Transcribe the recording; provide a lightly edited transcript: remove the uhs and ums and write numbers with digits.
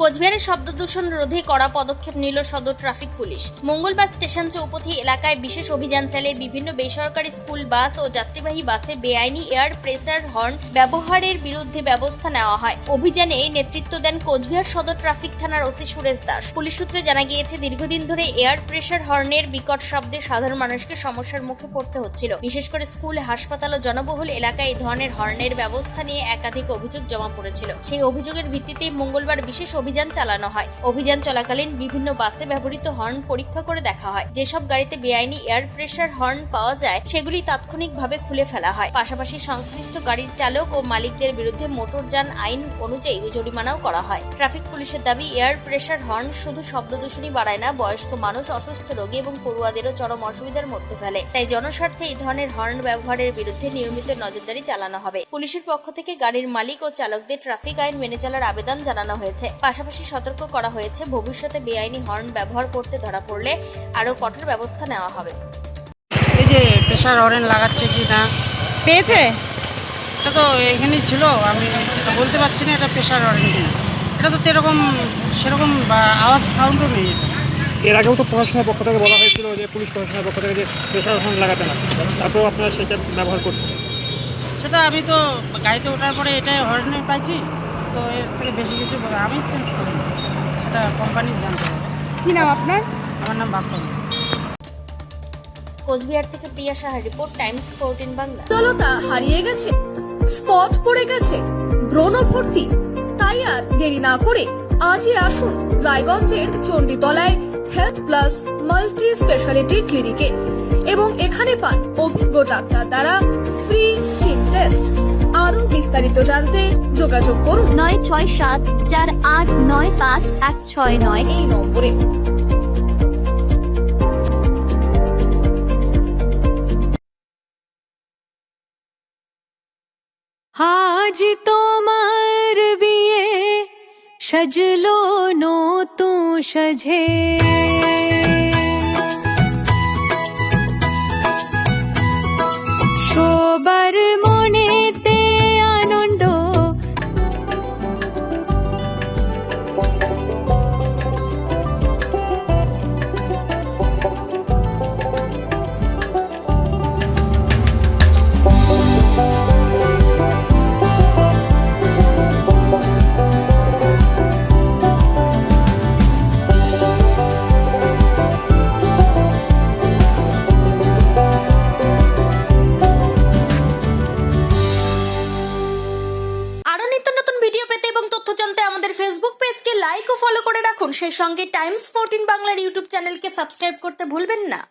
কোচবিহারের শব্দ দূষণ রোধে কড়া পদক্ষেপ নিল সদর ট্রাফিক পুলিশ। মঙ্গলবার স্টেশন চৌপথি এলাকায় বিশেষ অভিযান চালিয়ে বিভিন্ন বেসরকারি স্কুল বাস ও যাত্রীবাহী বাসে বেআইনি এয়ার প্রেসার হর্ন ব্যবহারের বিরুদ্ধে ব্যবস্থা নেওয়া হয়। অভিযানে নেতৃত্ব দেন কোচবিহার সদর ট্রাফিক থানার ওসি সুরেশ দাস। পুলিশ সূত্রে জানা গিয়েছে, দীর্ঘদিন ধরে এয়ার প্রেসার হর্নের বিকট শব্দে সাধারণ মানুষকে সমস্যার মুখে পড়তে হচ্ছিল। বিশেষ করে স্কুল, হাসপাতাল ও জনবহুল এলাকায় এই ধরনের হর্নের ব্যবস্থা নিয়ে একাধিক অভিযোগ জমা পড়েছিল। সেই অভিযোগের ভিত্তিতে মঙ্গলবার বিশেষ অভিযান চালানো হয়। অভিযান চলাকালীন বিভিন্ন বাসে ব্যবহৃত হর্ন পরীক্ষা করে দেখা হয়। যেসব গাড়িতে বেআইনি এয়ার প্রেসার হর্ন পাওয়া যায় সেগুলি তাৎক্ষণিকভাবে খুলে ফেলা হয়। পাশাপাশি সংশ্লিষ্ট গাড়ির চালক ও মালিকদের বিরুদ্ধে মোটরযান আইন অনুযায়ী জরিমানাও করা হয়। ট্রাফিক পুলিশের দাবি, এয়ার প্রেসার হর্ন শুধু শব্দ দূষণই বাড়ায় না, বয়স্ক মানুষ, অসুস্থ রোগী এবং পড়ুয়াদেরও চরম অসুবিধার মধ্যে ফেলে। তাই জনস্বার্থে এই ধরনের হর্ন ব্যবহারের বিরুদ্ধে নিয়মিত নজরদারি চালানো হবে। পুলিশের পক্ষ থেকে গাড়ির মালিক ও চালকদের ট্রাফিক আইন মেনে চলার আবেদন জানানো হয়েছে। পাশাপাশি সতর্ক করা হয়েছে, ভবিষ্যতে বেআইনি হর্ন ব্যবহার করতে ধরা পড়লে আরও কঠোর ব্যবস্থা নেওয়া হবে। এই যে প্রেসার হর্ন লাগাচ্ছে কি না পেয়েছে, এটা তো এখানেই ছিল, আমি এটা বলতে পারছি না এটা প্রেসার হর্ন কিনা। এটা তো সেরকম আওয়াজ সাউন্ডও নেই। এর আগেও তো প্রশাসনের পক্ষ থেকে বলা হয়েছিল যে পুলিশ প্রশাসনের পক্ষ থেকে যে প্রেসার হর্ন লাগাতে না, তারপরেও আপনারা সেটা ব্যবহার করছেন। সেটা আমি তো গাড়িতে ওঠার পরে এটাই হর্নে পাইছি, তো এর থেকে বেশি কিছু আমি চেঞ্জ করি, সেটা কোম্পানি জানতে হবে। কি নাম আপনার? আমার নাম ভাস্কর। কোচবিহার থেকে প্রিয়া সাহার রিপোর্ট, টাইমস 14 বাংলা। উজ্জ্বলতা হারিয়ে গেছে, স্পট পড়ে গেছে, ব্রণ ভর্তি, তাই আর দেরি না করে আজই আসুন রায়গঞ্জের চণ্ডীতলায় হেলথ প্লাস মাল্টি স্পেশালিটি ক্লিনিকে এবং এখানে পান অভিজ্ঞ ডাক্তার দ্বারা ফ্রি স্কিন টেস্ট। আরো বিস্তারিত জানতে যোগাযোগ করুন 9674895169 এই নম্বরে। আজ তোমার বিয়ে সাজলো নতুন সাজে, সবার মনেতে আনন্দ, ফেসবুক পেজকে লাইক ও ফলো করে রাখুন। সেই সঙ্গে টাইমস 14 বাংলার ইউটিউব চ্যানেলকে সাবস্ক্রাইব করতে ভুলবেন না।